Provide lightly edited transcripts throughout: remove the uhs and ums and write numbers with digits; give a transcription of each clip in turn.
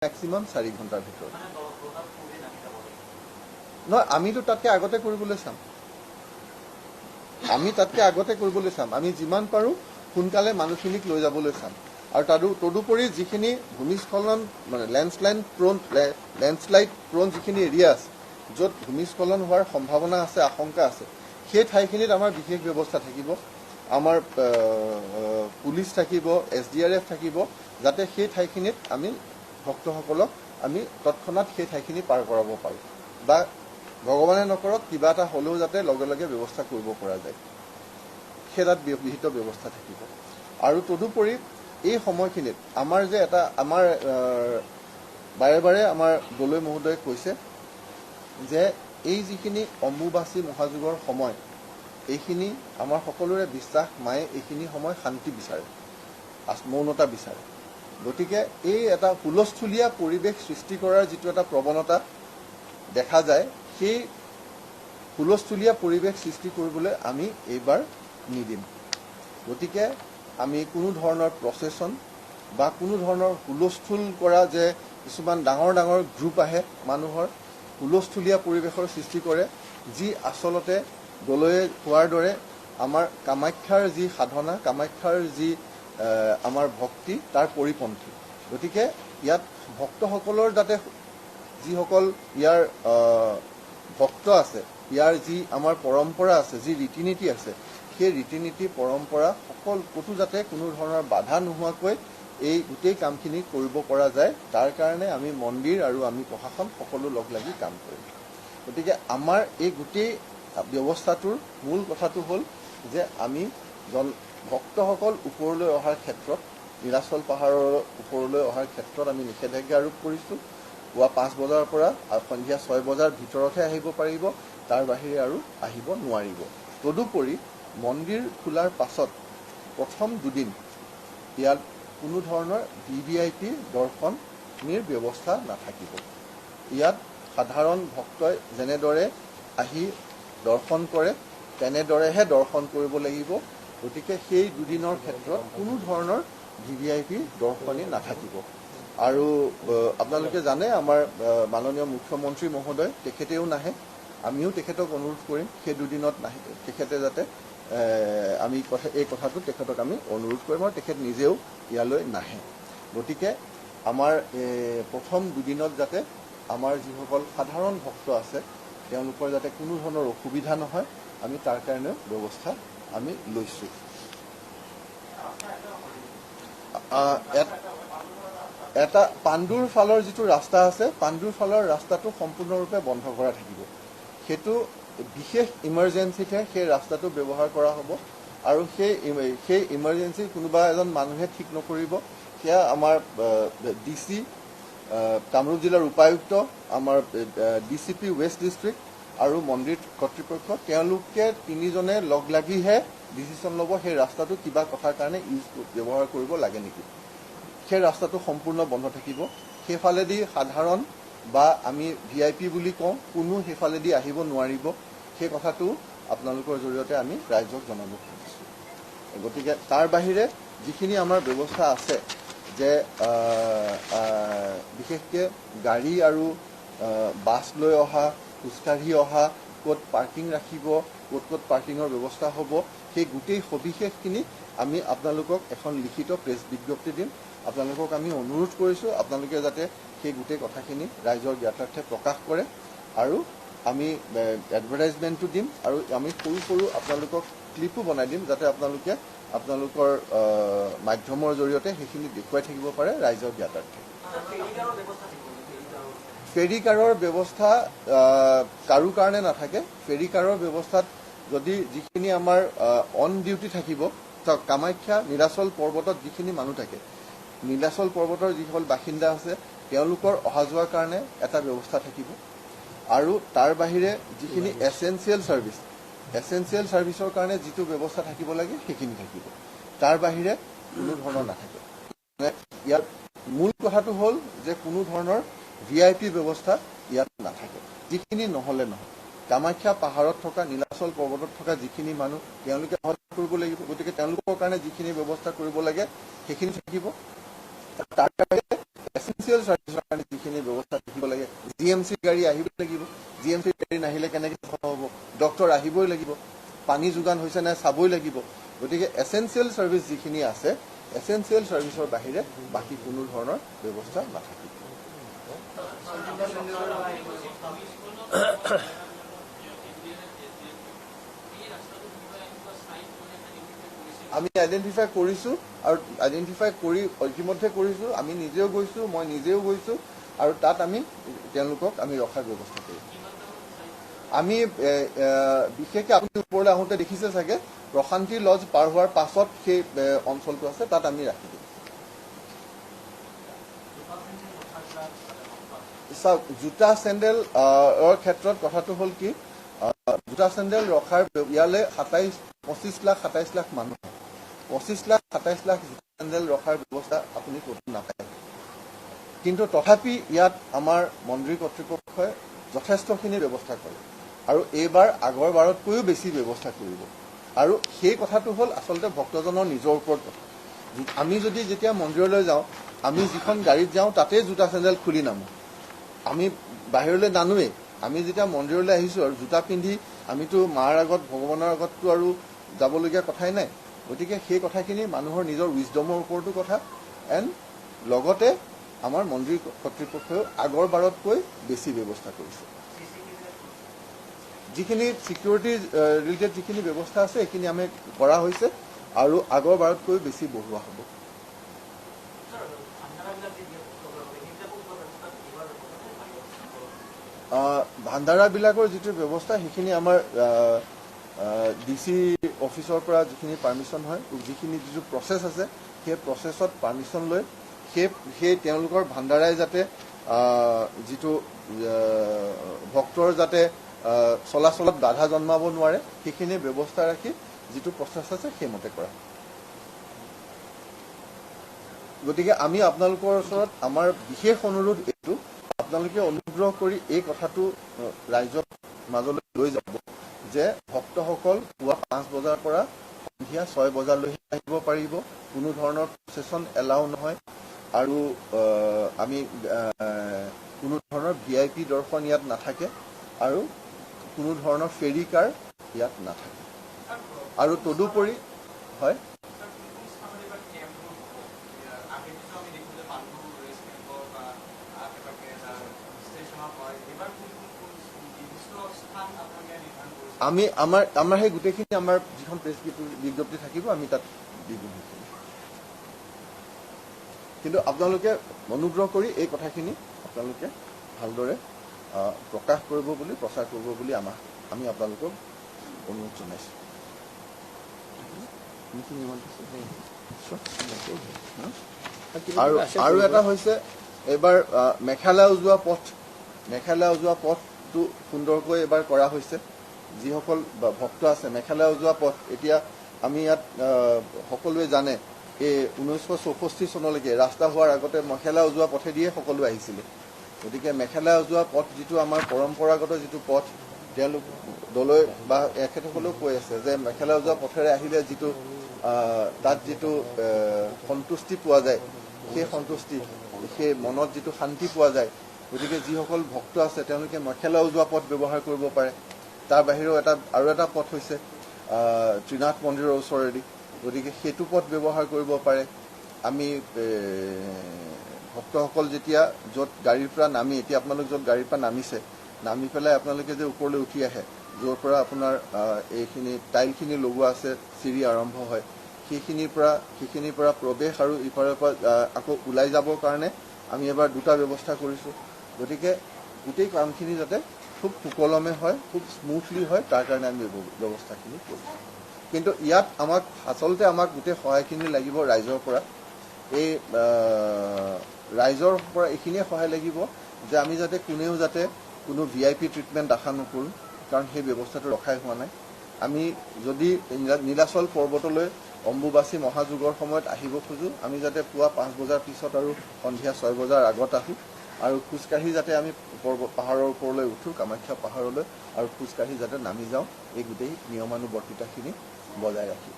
Maximum 4 ঘণ্টাৰ ভিতৰত নহয় আমিতো তাতকৈ আগতে কৰিবলৈ চাম আমি যিমান পাৰোঁ সোনকালে মানুহখিনিক লৈ যাবলৈ চাম আৰু তদুপৰি যিখিনি ভূমিস্খলন মানে লেণ্ডশ্লাইড প্ৰ'ন যিখিনি এৰিয়া আছে য'ত ভূমিস্খলন হোৱাৰ সম্ভাৱনা আছে আশংকা আছে সেই ঠাইখিনিত আমাৰ বিশেষ ব্যৱস্থা থাকিব আমাৰ পুলিচ থাকিব SDRF থাকিব যাতে সেই ঠাইখিনিত আমি ভক্তসকলক আমি তৎক্ষণাত সেই ঠাইখিনি পাৰ কৰাব পাৰোঁ বা ভগৱানে নকৰক কিবা এটা হ'লেও যাতে লগে লগে ব্যৱস্থা কৰিব পৰা যায় সেই তাত বিহিত ব্যৱস্থা থাকিব আৰু তদুপৰি এই সময়খিনিত আমাৰ যে এটা আমাৰ বাৰে বাৰে আমাৰ দলৈ মহোদয়ে কৈছে যে এই যিখিনি অম্বুবাচী মহাযুগৰ সময় এইখিনি আমাৰ সকলোৰে বিশ্বাস মায়ে এইখিনি সময় শান্তি বিচাৰে মৌনতা বিচাৰে গতিকে এই এটা হুলস্থুলীয়া পৰিৱেশ সৃষ্টি কৰাৰ যিটো এটা প্ৰৱণতা দেখা যায় সেই হুলস্থুলীয়া পৰিৱেশ সৃষ্টি কৰিবলৈ আমি এইবাৰ নিদিম গতিকে আমি কোনো ধৰণৰ প্ৰচেছন বা কোনো ধৰণৰ হুলস্থুল কৰা যে কিছুমান ডাঙৰ ডাঙৰ গ্ৰুপ আহে মানুহৰ হুলস্থুলীয়া পৰিৱেশৰ সৃষ্টি কৰে যি আচলতে দলৈয়ে কোৱাৰ দৰে আমাৰ কামাখ্যাৰ যি সাধনা কামাখ্যাৰ যি আমাৰ ভক্তি তাৰ পৰিপন্থী গতিকে ইয়াত ভক্তসকলৰ যাতে যিসকল ইয়াৰ ভক্ত আছে ইয়াৰ যি আমাৰ পৰম্পৰা আছে যি ৰীতি নীতি আছে সেই ৰীতি নীতি পৰম্পৰা ক'তো যাতে কোনো ধৰণৰ বাধা নোহোৱাকৈ এই গোটেই কামখিনি কৰিব পৰা যায় তাৰ কাৰণে আমি মন্দিৰ আৰু আমি প্ৰশাসন সকলো লগ লাগি কাম কৰিম গতিকে আমাৰ এই গোটেই ব্যৱস্থাটোৰ মূল কথাটো হ'ল যে আমি ভক্তসকল ওপৰলৈ অহাৰ ক্ষেত্ৰত নীলাচল পাহাৰৰ ওপৰলৈ অহাৰ ক্ষেত্ৰত আমি নিষেধাজ্ঞা আৰোপ কৰিছোঁ পুৱা 5 বজাৰ পৰা সন্ধিয়া 6 বজাৰ ভিতৰতহে আহিব পাৰিব তাৰ বাহিৰে আৰু আহিব নোৱাৰিব তদুপৰি মন্দিৰ খোলাৰ পাছত প্ৰথম দুদিন ইয়াত কোনো ধৰণৰ VVIP দৰ্শনীৰ ব্যৱস্থা নাথাকিব ইয়াত সাধাৰণ ভক্তই যেনেদৰে আহি দৰ্শন কৰে তেনেদৰেহে দৰ্শন কৰিব লাগিব গতিকে সেই দুদিনৰ ক্ষেত্ৰত কোনো ধৰণৰ VVIP দৰ্শনী নাথাকিব আৰু আপোনালোকে জানে আমাৰ মাননীয় মুখ্যমন্ত্ৰী মহোদয় তেখেতেও নাহে আমিও তেখেতক অনুৰোধ কৰিম সেই দুদিনত নাহে তেখেতে যাতে আমি এই কথাটো তেখেতক আমি অনুৰোধ কৰিম আৰু তেখেত নিজেও ইয়ালৈ নাহে গতিকে আমাৰ প্ৰথম দুদিনত যাতে আমাৰ যিসকল সাধাৰণ ভক্ত আছে তেওঁলোকৰ যাতে কোনো ধৰণৰ অসুবিধা নহয় আমি তাৰ কাৰণেও ব্যৱস্থা আমি লৈছোঁ এটা পাণ্ডুৰ ফালৰ যিটো ৰাস্তা আছে পাণ্ডুৰ ফালৰ ৰাস্তাটো সম্পূৰ্ণৰূপে বন্ধ কৰা থাকিব সেইটো বিশেষ ইমাৰ্জেঞ্চিতহে সেই ৰাস্তাটো ব্যৱহাৰ কৰা হ'ব আৰু সেই ইমাৰ্জেঞ্চি কোনোবা এজন মানুহে ঠিক নকৰিব সেয়া আমাৰ DC কামৰূপ জিলাৰ উপায়ুক্ত আমাৰ DCP ৱেষ্ট ডিষ্ট্ৰিক্ট আৰু মন্দিৰ কৰ্তৃপক্ষ তেওঁলোকে তিনিজনে লগ লাগিহে ডিচিশ্যন ল'ব সেই ৰাস্তাটো কিবা কথাৰ কাৰণে ব্যৱহাৰ কৰিব লাগে নেকি সেই ৰাস্তাটো সম্পূৰ্ণ বন্ধ থাকিব সেইফালেদি সাধাৰণ বা আমি VIP বুলি কওঁ কোনো সেইফালেদি আহিব নোৱাৰিব সেই কথাটো আপোনালোকৰ জৰিয়তে আমি ৰাইজক জনাব খুজিছোঁ গতিকে তাৰ বাহিৰে যিখিনি আমাৰ ব্যৱস্থা আছে যে বিশেষকৈ গাড়ী আৰু বাছ লৈ অহা খোজকাঢ়ি অহা ক'ত পাৰ্কিং ৰাখিব ক'ত পাৰ্কিঙৰ ব্যৱস্থা হ'ব সেই গোটেই সবিশেষখিনি আমি আপোনালোকক এখন লিখিত প্ৰেছ বিজ্ঞপ্তি দিম আপোনালোকক আমি অনুৰোধ কৰিছোঁ আপোনালোকে যাতে সেই গোটেই কথাখিনি ৰাইজৰ জ্ঞাতাৰ্থে প্ৰকাশ কৰে আৰু আমি এডভাৰটাইজমেণ্টটো দিম আৰু আমি সৰু সৰু আপোনালোকক ক্লিপো বনাই দিম যাতে আপোনালোকে আপোনালোকৰ মাধ্যমৰ জৰিয়তে সেইখিনি দেখুৱাই থাকিব পাৰে ৰাইজৰ জ্ঞাতাৰ্থে ফেৰী কাৰৰ ব্যৱস্থা কাৰো কাৰণে নাথাকে ফেৰী কাৰৰ ব্যৱস্থাত যদি যিখিনি আমাৰ অন ডিউটি থাকিব কামাখ্যা নীলাচল পৰ্বতত যিখিনি মানুহ থাকে নীলাচল পৰ্বতৰ যিসকল বাসিন্দা আছে তেওঁলোকৰ অহা যোৱাৰ কাৰণে এটা ব্যৱস্থা থাকিব আৰু তাৰ বাহিৰে যিখিনি এছেঞ্চিয়েল ছাৰ্ভিচৰ কাৰণে যিটো ব্যৱস্থা থাকিব লাগে সেইখিনি থাকিব তাৰ বাহিৰে কোনো ধৰণৰ নাথাকে ইয়াৰ মূল কথাটো হ'ল যে কোনো ধৰণৰ VIP ব্যৱস্থা ইয়াত নাথাকে যিখিনি নহ'লে নহয় কামাখ্যা পাহাৰত থকা নীলাচল পৰ্বতত থকা যিখিনি মানুহ তেওঁলোকে সহায় কৰিব লাগিব গতিকে তেওঁলোকৰ কাৰণে যিখিনি ব্যৱস্থা কৰিব লাগে সেইখিনি থাকিব তাৰ বাহিৰে এসেনশিয়েল সাৰ্ভিচৰ কাৰণে যিখিনি ব্যৱস্থা থাকিব লাগে, GMC গাড়ী আহিব লাগিব, GMC গাড়ী নাহিলে কেনেকৈ হ'ব, ডক্টৰ আহিবই লাগিব, পানী যোগান হৈছে নাই চাবই লাগিব। গতিকে এসেনশিয়েল সাৰ্ভিচ যিখিনি আছে, এসেনশিয়েল সাৰ্ভিচৰ বাহিৰে বাকী কোনো ধৰণৰ ব্যৱস্থা নাথাকিব। আমি আইডেণ্টিফাই কৰিছোঁ আৰু আইডেণ্টিফাই কৰি ইতিমধ্যে কৰিছোঁ, আমি নিজেও গৈছোঁ, মই নিজেও গৈছোঁ আৰু তাত আমি তেওঁলোকক আমি ৰখাৰ ব্যৱস্থা কৰিম। আমি বিশেষকৈ আপুনি ওপৰলৈ আহোঁতে দেখিছে চাগে, প্ৰশান্তি লজ পাৰ হোৱাৰ পাছত সেই অঞ্চলটো আছে, তাত আমি ৰাখি দিম। চাওক, জোতা চেণ্ডেলৰ ক্ষেত্ৰত কথাটো হ'ল কি, জোতা চেণ্ডেল ৰখাৰ ইয়ালৈ 25 লাখ 27 লাখ মানুহ, 25 লাখ 27 লাখ জোতা চেণ্ডেল ৰখাৰ ব্যৱস্থা আপুনি ক'তো নাপায়। কিন্তু তথাপি ইয়াত আমাৰ মন্দিৰ কৰ্তৃপক্ষই যথেষ্টখিনি ব্যৱস্থা কৰে আৰু এইবাৰ আগৰ বাৰতকৈও বেছি ব্যৱস্থা কৰিব। আৰু সেই কথাটো হ'ল আচলতে ভক্তজনৰ নিজৰ ওপৰত কথা। আমি যদি যেতিয়া মন্দিৰলৈ যাওঁ, আমি যিখন গাড়ীত যাওঁ তাতেই জোতা চেণ্ডেল খুলি নামো, আমি বাহিৰলৈ নানোৱেই। আমি যেতিয়া মন্দিৰলৈ আহিছোঁ আৰু জোতা পিন্ধি আমিতো মাৰ আগত ভগৱানৰ আগততো আৰু যাবলগীয়া কথাই নাই। গতিকে সেই কথাখিনি মানুহৰ নিজৰ উইজডমৰ ওপৰতো কথা, এণ্ড লগতে আমাৰ মন্দিৰ কৰ্তৃপক্ষইও আগৰ বাৰতকৈ বেছি ব্যৱস্থা কৰিছে। যিখিনি ছিকিউৰিটি ৰিলেটেড যিখিনি ব্যৱস্থা আছে সেইখিনি আমি কৰা হৈছে আৰু আগৰ বাৰতকৈ বেছি বঢ়োৱা হ'ব। ভাণ্ডাৰাবিলাকৰ যিটো ব্যৱস্থা সেইখিনি আমাৰ DC অফিচৰ পৰা যিখিনি পাৰ্মিশ্যন হয়, যিখিনি যিটো প্ৰচেছ আছে সেই প্ৰচেছত পাৰ্মিশ্যন লৈ সেই তেওঁলোকৰ ভাণ্ডাৰাই যাতে যিটো ভক্তৰ যাতে চলাচলত বাধা জন্মাব নোৱাৰে সেইখিনি ব্যৱস্থা ৰাখি যিটো প্ৰচেছ আছে সেইমতে কৰা। গতিকে আমি আপোনালোকৰ ওচৰত আমাৰ বিশেষ অনুৰোধ এইটো, আপোনালোকে অনুগ্ৰহ কৰি এই কথাটো ৰাইজৰ মাজলৈ লৈ যাব যে ভক্তসকল পুৱা 5 বজাৰ পৰা সন্ধিয়া 6 বজালৈহে আহিব পাৰিব, কোনো ধৰণৰ প্ৰচেছন এলাউ নহয় আৰু আমি কোনো ধৰণৰ VIP দৰ্শন ইয়াত নাথাকে আৰু কোনো ধৰণৰ ফেৰী কাৰ ইয়াত নাথাকে। আৰু তদুপৰি হয়, আমাৰ সেই গোটেইখিনি আমাৰ যিখন প্ৰেছ বিজ্ঞপ্তি থাকিব আমি তাত দি দিম। কিন্তু আপোনালোকে অনুগ্ৰহ কৰি এই কথাখিনি আপোনালোকে ভালদৰে প্ৰকাশ কৰিব বুলি, প্ৰচাৰ কৰিব বুলি আমি আপোনালোকক অনুৰোধ জনাইছোঁ। আৰু এটা হৈছে এইবাৰ মেঘালয় উজোৱা পথটো সুন্দৰকৈ এইবাৰ কৰা হৈছে। যিসকল ভক্ত আছে মেঘালয় উজোৱা পথ, এতিয়া আমি ইয়াত সকলোৱে জানে এই 1964 চনলৈকে ৰাস্তা হোৱাৰ আগতে মেঘালয় উজোৱা পথেদিয়ে সকলো আহিছিলে। গতিকে মেঘালয় উজোৱা পথ যিটো আমাৰ পৰম্পৰাগত যিটো পথ, তেওঁলোক দলৈ বা এখেতসকলেও কৈ আছে যে মেঘালয় উজোৱা পথেৰে আহিলে যিটো তাত যিটো সন্তুষ্টি পোৱা যায়, সেই সন্তুষ্টি, সেই মনত যিটো শান্তি পোৱা যায়। গতিকে যিসকল ভক্ত আছে তেওঁলোকে মেঘালয় উজোৱা পথ ব্যৱহাৰ কৰিব পাৰে। তাৰ বাহিৰেও আৰু এটা পথ হৈছে ত্ৰিনাথ মন্দিৰৰ ওচৰেদি, গতিকে সেইটো পথ ব্যৱহাৰ কৰিব পাৰে। আমি ভক্তসকল যেতিয়া য'ত গাড়ীৰ পৰা নামি, এতিয়া আপোনালোক য'ত গাড়ীৰ পৰা নামিছে, নামি পেলাই আপোনালোকে যে ওপৰলৈ উঠি আহে, য'ৰ পৰা আপোনাৰ এইখিনি টাইলখিনি লগোৱা আছে, চিৰি আৰম্ভ হয়, সেইখিনিৰ পৰা প্ৰৱেশ আৰু ইফালৰ পৰা আকৌ ওলাই যাবৰ কাৰণে আমি এবাৰ দুটা ব্যৱস্থা কৰিছোঁ। গতিকে গোটেই কামখিনি যাতে খুব সুকলমে হয়, খুব স্মুথলি হয়, তাৰ কাৰণে আমি ব্যৱস্থাখিনি কৰিছোঁ। কিন্তু ইয়াত আচলতে আমাক গোটেই সহায়খিনি লাগিব ৰাইজৰ পৰা। এই ৰাইজৰ পৰা এইখিনিয়ে সহায় লাগিব যে আমি যাতে কোনেও যাতে কোনো VIP ট্ৰিটমেণ্ট আশা নকৰোঁ, কাৰণ সেই ব্যৱস্থাটো ৰখাই হোৱা নাই। আমি যদি নীলাচল পৰ্বতলৈ অম্বুবাচী মহাযুগৰ সময়ত আহিব খোজোঁ, আমি যাতে পুৱা 5 বজাৰ পিছত আৰু সন্ধিয়া 6 বজাৰ আগত আহোঁ আৰু খোজকাঢ়ি যাতে আমি পাহাৰৰ ওপৰলৈ উঠোঁ, কামাখ্যা পাহাৰলৈ, আৰু খোজকাঢ়ি যাতে নামি যাওঁ, এই গোটেই নিয়মানুবৰ্তিতাখিনি বজাই ৰাখি।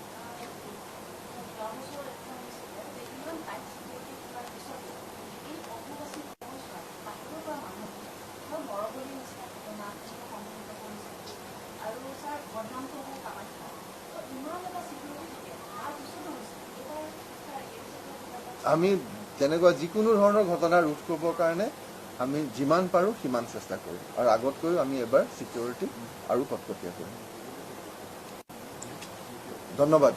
আমি তেনেকুৱা যিকোনো ধৰণৰ ঘটনা ৰোধ কৰিবৰ কাৰণে আমি যিমান পাৰোঁ সিমান চেষ্টা কৰিম আৰু আগতকৈও আমি এবাৰ ছিকিউৰিটি আৰু কটকটীয়া কৰিম। ধন্যবাদ।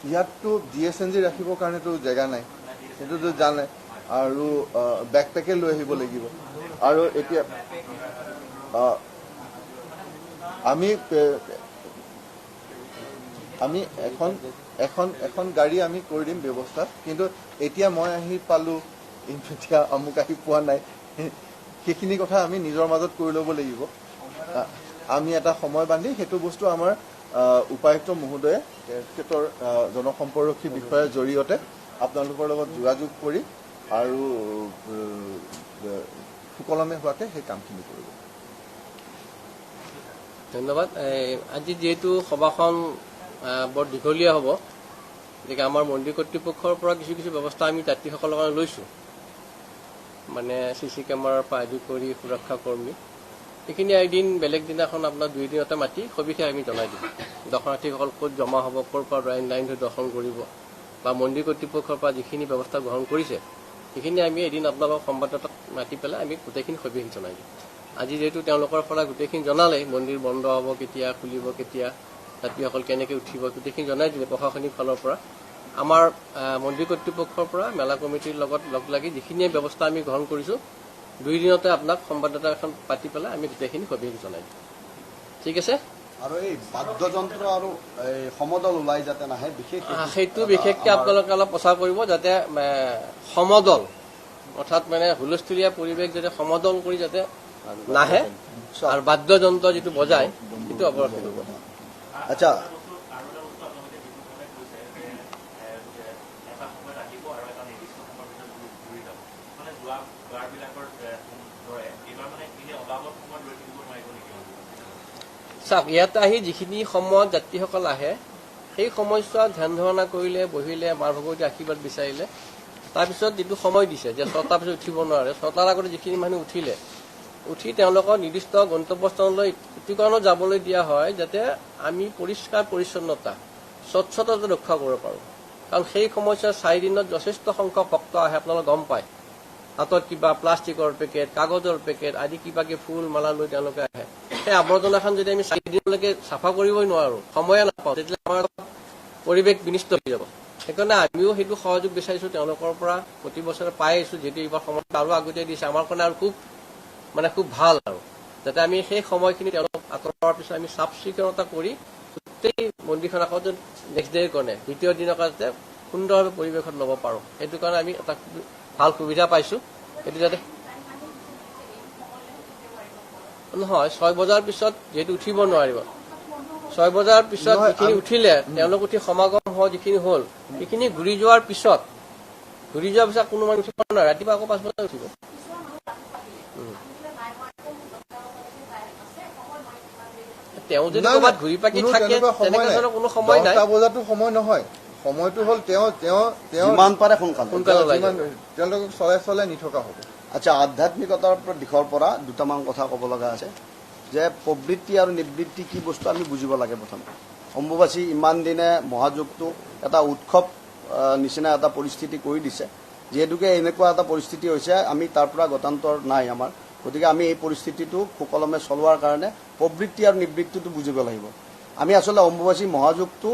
ইয়াততো DSNG ৰাখিবৰ কাৰণেতো জেগা নাই, সেইটোতো জানে, আৰু বেকপেকে লৈ আহিব লাগিব। আৰু এতিয়া আমি এখন গাড়ী আমি কৰি দিম ব্যৱস্থা, কিন্তু এতিয়া মই আহি পালোঁ, এতিয়া আমুক আহি পোৱা নাই, সেইখিনি কথা আমি নিজৰ মাজত কৰি ল'ব লাগিব। আমি এটা সময় বান্ধি সেইটো বস্তু আমাৰ উপায়ুক্ত মহোদয়ে তেখেতৰ জনসম্পৰ্কী বিষয়াৰ জৰিয়তে আপোনালোকৰ লগত যোগাযোগ কৰি আৰু সুকলমে হোৱাকৈ সেই কামখিনি কৰিব। ধন্যবাদ। আজি যিহেতু সভাখন বৰ দীঘলীয়া হ'ব, গতিকে আমাৰ মন্দিৰ কৰ্তৃপক্ষৰ পৰা কিছু ব্যৱস্থা আমি যাত্ৰীসকলৰ কাৰণে লৈছোঁ, মানে CC কেমেৰাৰ পৰা আদি কৰি সুৰক্ষা কৰ্মী, এইখিনি এদিন বেলেগ দিনাখন আপোনাৰ 2 দিনতে মাতি সবিশেষ আমি জনাই দিম। দৰ্শনাৰ্থীসকল ক'ত জমা হ'ব, ক'ৰ পৰা লাইন ধৰি দৰ্শন কৰিব, বা মন্দিৰ কৰ্তৃপক্ষৰ পৰা যিখিনি ব্যৱস্থা গ্ৰহণ কৰিছে সেইখিনি আমি এদিন আপোনালোকক সংবাদদাতাক মাতি পেলাই আমি গোটেইখিনি সবিশেষ জনাই দিম। আজি যিহেতু তেওঁলোকৰ পৰা গোটেইখিনি জনালে, মন্দিৰ বন্ধ হ'ব কেতিয়া, খুলিব কেতিয়া, যাত্ৰীসকল কেনেকৈ উঠিব, গোটেইখিনি জনাই দিলে প্ৰশাসনিক ফালৰ পৰা। আমাৰ মন্দিৰ কৰ্তৃপক্ষৰ পৰা মেলা কমিটিৰ লগত লগ লাগি যিখিনি ব্যৱস্থা আমি গ্ৰহণ কৰিছোঁ, 2 দিনতে আপোনাক সংবাদদাতা এখন পাতি পেলাই আমি গোটেইখিনি সবিশেষ জনাই দিম। ঠিক আছে। আৰু এই বাদ্যযন্ত্ৰ আৰু সমদল ওলাই যাতে নাহে, সেইটো বিশেষকৈ আপোনালোকে অলপ প্ৰচাৰ কৰিব, যাতে সমদল অৰ্থাৎ মানে হুলস্থুলীয়া পৰিৱেশ যাতে সমদল কৰি যাতে নাহে, আৰু বাদ্যযন্ত্ৰ যিটো বজায় সেইটো অৱৰোধ কৰিব। আচ্ছা, চাওক, ইয়াতে আহি যিখিনি সময়ত যাত্ৰীসকল আহে সেই সময়ছোৱাত ধ্যান ধাৰণা কৰিলে, বহিলে, মাৰ ভগৱতী আশীৰ্বাদ বিচাৰিলে, তাৰপিছত যিটো সময় দিছে যে 6টাৰ পিছত উঠিব নোৱাৰে, 6টাৰ আগতে যিখিনি মানুহ উঠি তেওঁলোকৰ নিৰ্দিষ্ট গন্তব্যস্থানলৈ উটিকৰণত যাবলৈ দিয়া হয়, যাতে আমি পৰিষ্কাৰ পৰিচ্ছন্নতা স্বচ্ছতা ৰক্ষা কৰিব পাৰোঁ। কাৰণ সেই সময়ছোৱাত 4 দিনত যথেষ্ট সংখ্যক ভক্ত আহে, আপোনালোকে গম পায়। হাতত কিবা প্লাষ্টিকৰ পেকেট, কাগজৰ পেকেট আদি কিবাকে ফুল মালা লৈ তেওঁলোকে আহে। সেই আৱৰ্জনাখন যদি আমি 4 দিনলৈকে চাফা কৰিবই নোৱাৰোঁ, সময়ে নাপাওঁ, তেতিয়াহ'লে আমাৰ পৰিৱেশ বিনিষ্ট হৈ যাব। সেইকাৰণে আমিও সেইটো সহযোগ বিচাৰিছোঁ তেওঁলোকৰ পৰা, প্ৰতি বছৰে পাই আহিছোঁ। যিহেতু এইবাৰ সময় আৰু আগতীয়াই দিছে, আমাৰ কাৰণে আৰু খুব ভাল, আৰু যাতে আমি সেই সময়খিনি তেওঁলোকক আঁতৰোৱাৰ পিছত আমি চাফ চিকুণতা কৰি গোটেই মন্দিৰখন আকৌ নেক্সট ডেৰ কাৰণে 2য় দিনৰ যাতে সুন্দৰভাৱে পৰিৱেশত ল'ব পাৰোঁ, সেইটো কাৰণে আমি এটা ভাল সুবিধা পাইছোঁ। সেইটো যাতে নহয়, 6 বজাৰ পিছত যিহেতু উঠিব নোৱাৰিব, 6 বজাৰ পিছত যিখিনি উঠিলে তেওঁলোক উঠি সমাগম হোৱা যিখিনি হ'ল, সেইখিনি ঘূৰি যোৱাৰ পিছত কোনো মানুহ উঠিব নোৱাৰে, ৰাতিপুৱা আকৌ 5 বজাত উঠিব। তেওঁ যদি ক'ৰবাত ঘূৰি পাকি থাকে তেনেকৈ কোনো সময় নাই। 10টা বজাতো সময় নহয়, সময়টো হ'ল তেওঁ যিমান পাৰে সোনকালে তেওঁলোকক চলাই নি থকা হ'ব। আচ্ছা, আধ্যাত্মিকতাৰ দিশৰ পৰা 2টামান কথা ক'ব লগা আছে, যে প্ৰবৃত্তি আৰু নিবৃত্তি কি বস্তু আমি বুজিব লাগে। প্ৰথম, অম্বুবাচী ইমান দিনে মহাযুগটো এটা উৎসৱ নিচিনা এটা পৰিস্থিতি কৰি দিছে, যিহেতুকে এনেকুৱা এটা পৰিস্থিতি হৈছে আমি তাৰ পৰা গতান্তৰ নাই আমাৰ। গতিকে আমি এই পৰিস্থিতিটো সুকলমে চলোৱাৰ কাৰণে প্ৰবৃত্তি আৰু নিবৃত্তিটো বুজিব লাগিব। আমি আচলতে অম্বুবাচী মহাযুগটো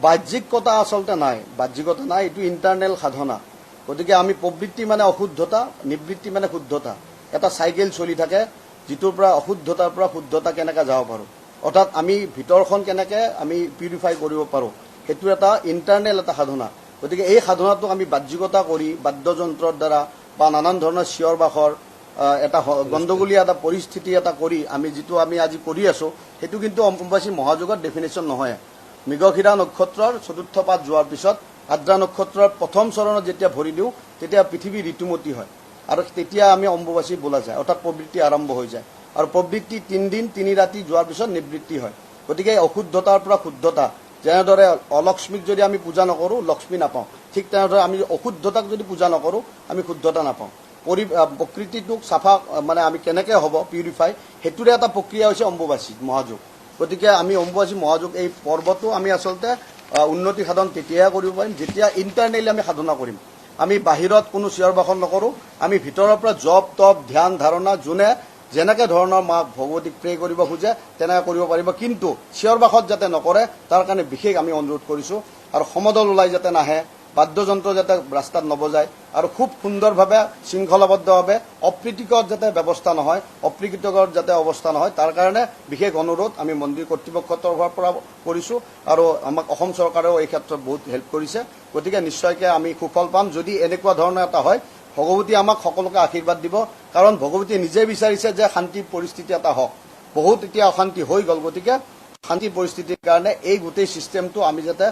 বাহ্যিকতা আচলতে নাই, বাহ্যিকতা নাই, এইটো ইণ্টাৰনেল সাধনা। গতিকে আমি প্ৰবৃত্তি মানে অশুদ্ধতা, নিবৃত্তি মানে শুদ্ধতা, এটা চাইকেল চলি থাকে, যিটোৰ পৰা অশুদ্ধতাৰ পৰা শুদ্ধতা কেনেকৈ যাব পাৰোঁ, অৰ্থাৎ আমি ভিতৰখন কেনেকৈ আমি পিউৰিফাই কৰিব পাৰোঁ, সেইটো এটা ইণ্টাৰনেল এটা সাধনা। গতিকে এই সাধনাটোক আমি বাহ্যিকতা কৰি বাদ্যযন্ত্ৰৰ দ্বাৰা বা নানান ধৰণৰ চিঞৰ বাখৰ এটা গণ্ডগোলীয়া এটা পৰিস্থিতি এটা কৰি যিটো আমি আজি কৰি আছোঁ, সেইটো কিন্তু অম্বুবাচী মহাযুগৰ ডেফিনেশ্যন নহয়। মৃগশিৰা নক্ষত্ৰৰ 4ৰ্থ পাত যোৱাৰ পিছত আদ্ৰা নক্ষত্ৰৰ প্ৰথম চৰণত যেতিয়া ভৰি দিওঁ, তেতিয়া পৃথিৱী ঋতুমতী হয়, আৰু তেতিয়া আমি অম্বুবাচী বোলা যায়, অৰ্থাৎ প্ৰবৃত্তি আৰম্ভ হৈ যায়। আৰু প্ৰবৃত্তি 3 দিন 3 ৰাতি যোৱাৰ পিছত নিবৃত্তি হয়। গতিকে অশুদ্ধতাৰ পৰা শুদ্ধতা, যেনেদৰে অলক্ষ্মীক যদি আমি পূজা নকৰোঁ লক্ষ্মী নাপাওঁ, ঠিক তেনেদৰে আমি অশুদ্ধতাক যদি পূজা নকৰোঁ আমি শুদ্ধতা নাপাওঁ। প্ৰকৃতিটোক চাফা মানে আমি কেনেকৈ হ'ব পিউৰিফাই সেইটোৰে এটা প্ৰক্ৰিয়া হৈছে অম্বুবাচী মহাযোগ। গতিকে আমি অম্বুবাচী মহাযোগ এই পৰ্বটো আমি আচলতে উন্নতি সাধন তেতিয়াহে কৰিব পাৰিম যেতিয়া ইণ্টাৰনেলি আমি সাধনা কৰিম। আমি বাহিৰত কোনো চিঞৰ বাখৰ নকৰোঁ, আমি ভিতৰৰ পৰা জপ তপ ধ্যান ধাৰণা যোনে যেনেকৈ ধৰণৰ মা ভগৱতীক প্ৰে কৰিব খোজে তেনেকৈ কৰিব পাৰিব, কিন্তু চিঞৰ বাখত যাতে নকৰে তাৰ কাৰণে বিশেষ আমি অনুৰোধ কৰিছোঁ। আৰু সমদল ওলাই যাতে নাহে, বাদ্যযন্ত্ৰ যাতে ৰাস্তাত নবজায়, আৰু খুব সুন্দৰভাৱে শৃংখলাবদ্ধভাৱে অপ্ৰীতিকৰ যাতে ব্যৱস্থা নহয়, অপ্ৰীতিকৰ যাতে অৱস্থা নহয়, তাৰ কাৰণে বিশেষ অনুৰোধ আমি মন্দিৰ কৰ্তৃপক্ষৰ তৰফৰ পৰা কৰিছোঁ। আৰু আমাক অসম চৰকাৰেও এই ক্ষেত্ৰত বহুত হেল্প কৰিছে। গতিকে নিশ্চয়কৈ আমি সুফল পাম যদি এনেকুৱা ধৰণৰ এটা হয়। ভগৱতী আমাক সকলোকে আশীৰ্বাদ দিব, কাৰণ ভগৱতীয়ে নিজে বিচাৰিছে যে শান্তি পৰিস্থিতি এটা হওক। বহুত এতিয়া অশান্তি হৈ গ'ল, গতিকে শান্তি পৰিস্থিতিৰ কাৰণে এই গোটেই ছিষ্টেমটো আমি যাতে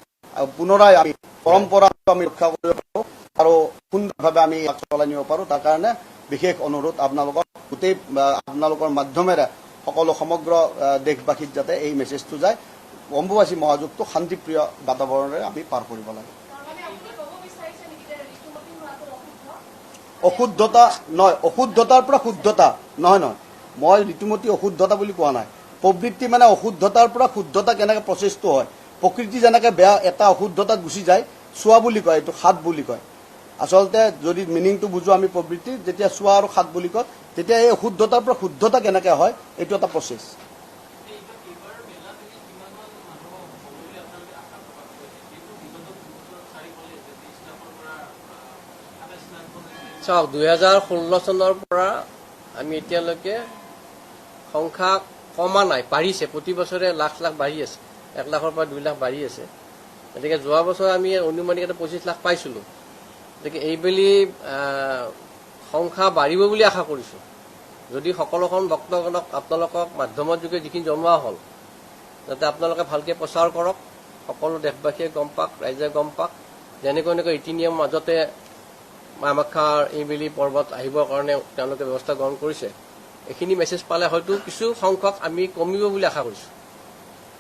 পুনৰাই আমি পৰম্পৰাটো আমি ৰক্ষা কৰিব পাৰোঁ আৰু সুন্দৰভাৱে আমি চলাই নিব পাৰোঁ, তাৰ কাৰণে বিশেষ অনুৰোধ আপোনালোকক গোটেই আপোনালোকৰ মাধ্যমেৰে সকলো সমগ্ৰ দেশবাসীত যাতে এই মেছেজটো যায়, অম্বুবাচী মহাযোগটো শান্তিপ্ৰিয় বাতাবৰণেৰে আমি পাৰ কৰিব লাগে। অশুদ্ধতা নহয়, অশুদ্ধতাৰ পৰা শুদ্ধতা নহয় নহয়, মই ঋতুমতী অশুদ্ধতা বুলি কোৱা নাই। প্ৰবৃত্তি মানে অশুদ্ধতাৰ পৰা শুদ্ধতা কেনেকৈ প্ৰচেছটো হয়। প্ৰকৃতি যেনেকৈ বেয়া এটা অশুদ্ধতাত গুচি যায়, চোৱা বুলি কয়, এইটো সাত বুলি কয়। আচলতে যদি মিনিংটো বুজোঁ আমি প্ৰবৃত্তি, যেতিয়া চোৱা আৰু সাত বুলি কয়, তেতিয়া এই অশুদ্ধতাৰ পৰা শুদ্ধতা কেনেকৈ হয় এইটো এটা প্ৰচেছ। চাওক, 2016 চনৰ পৰা আমি এতিয়ালৈকে সংখ্যা কমা নাই, বাঢ়িছে। প্ৰতি বছৰে লাখ লাখ বাঢ়ি আছে, 1 লাখৰ পৰা 2 লাখ বাঢ়ি আছে। গতিকে যোৱা বছৰ আমি অনুমানিক 25 লাখ পাইছিলোঁ। গতিকে এইবেলি সংখ্যা বাঢ়িব বুলি আশা কৰিছোঁ। যদি সকলোখন ভক্তগণক আপোনালোকক মাধ্যমৰ যোগে যিখিনি জনোৱা হ'ল, যাতে আপোনালোকে ভালকৈ প্ৰচাৰ কৰক, সকলো দেশবাসীয়ে গম পাওক, ৰাইজে গম পাওক, যেনেকৈ এনেকৈ ৰীতি নিয়ম মাজতে কামাখ্যাৰ এইবেলি পৰ্বত আহিবৰ কাৰণে তেওঁলোকে ব্যৱস্থা গ্ৰহণ কৰিছে। এইখিনি মেছেজ পালে হয়তো কিছু সংখ্যক আমি কমিব বুলি আশা কৰিছোঁ।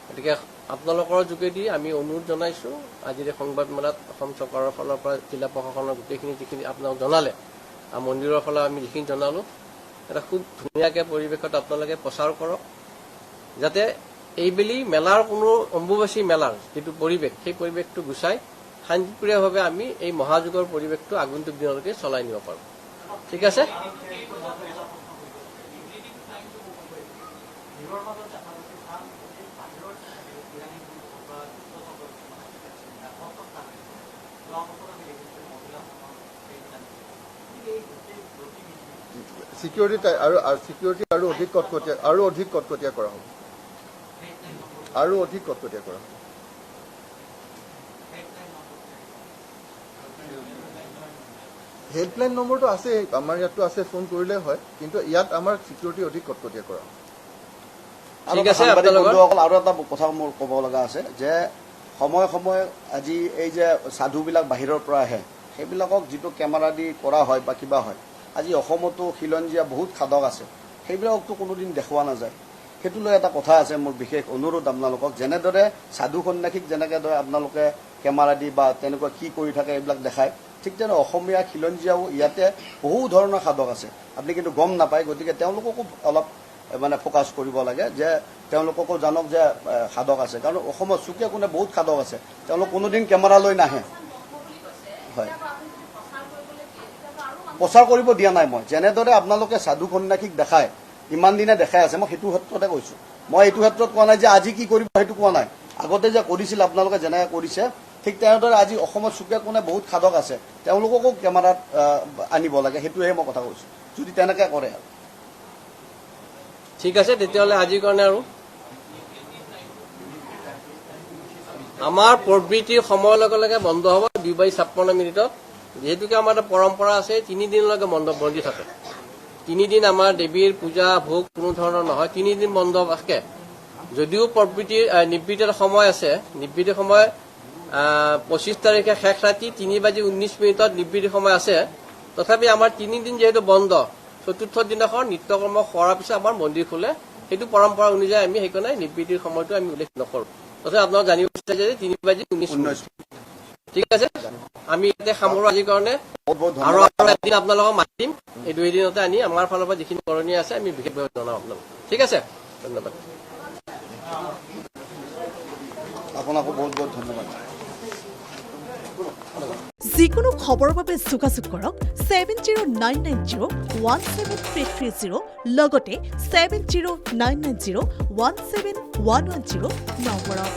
গতিকে আপোনালোকৰ যোগেদি আমি অনুৰোধ জনাইছোঁ, আজিৰ এই সংবাদমেলাত অসম চৰকাৰৰ ফালৰ পৰা জিলা প্ৰশাসনৰ গোটেইখিনি যিখিনি আপোনালোক জনালে, আৰু মন্দিৰৰ ফালে আমি যিখিনি জনালোঁ, এটা খুব ধুনীয়াকৈ পৰিৱেশত আপোনালোকে প্ৰচাৰ কৰক, যাতে এইবেলি মেলাৰ কোনো অম্বুবাচী মেলাৰ যিটো পৰিৱেশ, সেই পৰিৱেশটো গুচাই শান্তিপ্ৰিয়ভাৱে আমি এই মহাযুগৰ পৰিৱেশটো আগন্তুক দিনলৈকে চলাই নিব পাৰোঁ। ঠিক আছে? চিকিউৰিটি আৰু অধিক কটকটীয়া কৰা হ'ব, আৰু অধিক কটকটীয়া কৰা হ'ব। হেল্পলাইন নম্বৰটো আছে, আমাৰ ইয়াতো আছে, ফোন কৰিলে হয়, কিন্তু ইয়াত আমাৰ চিকিউৰিটি অধিক কটকটীয়া কৰা হ'ব। ঠিক আছে। আৰু এটা কথা মোৰ ক'ব লগা আছে যে সময়ে সময়ে আজি এই যে সাধুবিলাক বাহিৰৰ পৰা আহে, সেইবিলাকক যিটো কেমেৰা দি কৰা হয় বা কিবা হয়, আজি অসমতো খিলঞ্জীয়া বহুত সাধক আছে, সেইবিলাকতো কোনোদিন দেখুওৱা নাযায়। সেইটো লৈ এটা কথা আছে, মোৰ বিশেষ অনুৰোধ আপোনালোকক, যেনেদৰে সাধু সন্যাসীক যেনেকৈ ধৰে আপোনালোকে কেমেৰা দি বা তেনেকুৱা কি কৰি থাকে এইবিলাক দেখায়, ঠিক তেনে অসমীয়া খিলঞ্জীয়াও ইয়াতে বহু ধৰণৰ সাধক আছে, আপুনি কিন্তু গম নাপায়। গতিকে তেওঁলোককো অলপ মানে ফ'কাছ কৰিব লাগে, যে তেওঁলোককো জানক যে সাধক আছে, কাৰণ অসমত চুকে কোণে বহুত সাধক আছে, তেওঁলোক কোনোদিন কেমেৰা লৈ নাহে। হয়, প্ৰচাৰ কৰিব দিয়া নাই মই। যেনেদৰে আপোনালোকে সাধু সন্যাসীক দেখায়, ইমান দিনে দেখাই আছে, মই সেইটো ক্ষেত্ৰতে কৈছোঁ। মই এইটো ক্ষেত্ৰত কোৱা নাই যে আজি কি কৰিব সেইটো কোৱা নাই। আগতে যে কৰিছিল আপোনালোকে যেনেকৈ কৰিছে, ঠিক তেনেদৰে আজি অসমত চুকে কোণে বহুত সাধক আছে, তেওঁলোককো কেমেৰাত আনিব লাগে, সেইটোহে মই কথা কৈছোঁ, যদি তেনেকৈ কৰে। ঠিক আছে, তেতিয়াহ'লে আজিৰ কাৰণে আৰু আমাৰ প্ৰবৃত্তিৰ সময়ৰ লগে লগে বন্ধ হ'ব 2:56 যিহেতুকে আমাৰ এটা পৰম্পৰা আছে, 3 দিনলৈকে বন্ধ থাকে। 3 দিন আমাৰ দেৱীৰ পূজা ভোগ কোনো ধৰণৰ নহয়, 3 দিন বন্ধ থাকে। যদিও প্ৰবৃত্তিৰ নিবৃত্তিৰ সময় আছে, নিবৃত্তিৰ সময় 25 তাৰিখে শেষ ৰাতি 3:19 নিবৃত্তিৰ সময় আছে, তথাপি আমাৰ 3 দিন যিহেতু বন্ধ, 4ৰ্থ দিনাখন নিত্যকৰ্ম কৰাৰ পিছত আমাৰ মন্দিৰ খোলে। সেইটো পৰম্পৰা অনুযায়ী আমি সেইকাৰণে নিবৃত্তিৰ সময়টো আমি উল্লেখ নকৰোঁ। তথাপি আপোনালোক জানিব বিচাৰিছে যে 3:19। ঠিক আছে, আমি ইয়াতে সামৰো আজিৰ কাৰণে, আৰু এদিন আপোনালোকক মাতিম। এই 2 দিনতে আনি আমাৰ ফালৰ পৰা যিখিনি কৰণীয় আছে আমি বিশেষভাৱে জনাম আপোনালোক। ঠিক আছে, ধন্যবাদ। আপোনাকো বহুত বহুত ধন্যবাদ। যিকোনো খবৰৰ বাবে যোগাযোগ কৰক 7099017330 লগতে 7099017110 নম্বৰত।